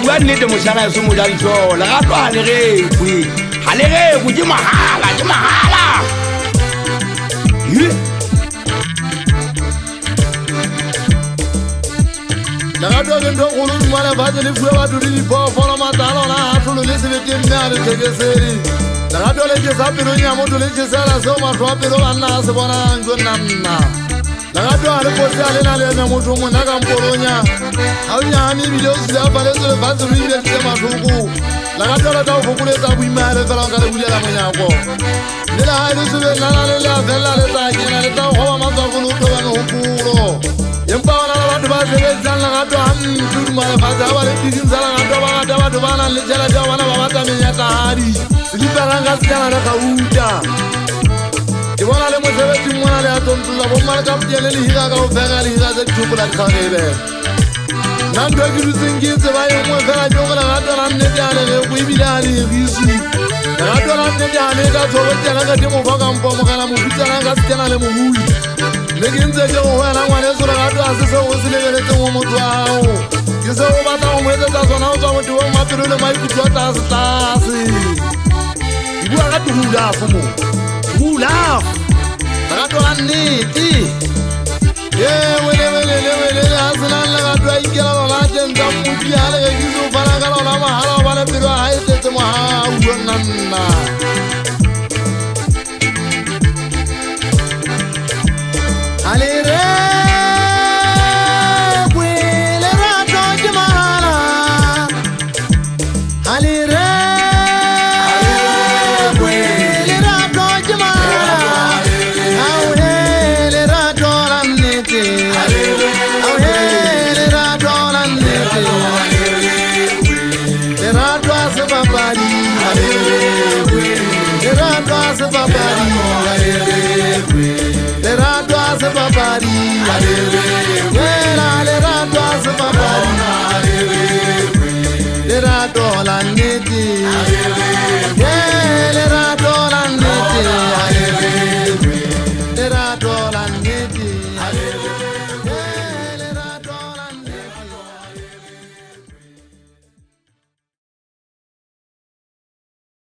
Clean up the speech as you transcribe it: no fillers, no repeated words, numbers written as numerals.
Why need the Musana Sumudan? La Halere, Jimahala. La doesn't know one about the flower to the poor for Matana to listen to him now to take a city. The Radolage is happy when you want to let yourself so much rapid and Nasabana and Gunana. La radio a reporté na mutumu na Campolonia. Hawanya ni video za pale zile vazi vile kama tuku. La radio la tau fukule za bimare za ngale kuja la manyako. Nila hali zile na la vela le ta kina le tau hawa mamza kuluto na hukuro. Yempa wana la watu basi le zana radio hamdu mara vaza wale tikim za radio watu bana le jala dia wana wata menyata hadi. Silipanga sikana na kauta. Iwana le mosebe timwana le atontula bomala kaptiele le hira ka ofega le hira ze tshukula khabebe nando ke rutsingitse ba yo mo fela jogela ga tsala nne tsale le go ibila le risu ga tsala nne tsale ka tsobe tsala ka dimo fa ka mpo mo kana mo fitsana ka tsena le mo hui le ke ntse ke go wena ngwane so ga twa se se go se lebeletse mo motho ao ke se o batla go mo etsa tsona o tswa mo diwo mapelo le mai kutwa tase ibua ka tuhula fo mo Hula, Rato Aniti. Yeah, wele, Aslan la Drake, Latin, Mukiala, Gizu, Paragala, Mahala, Piro, I said to Maha, Alire. Let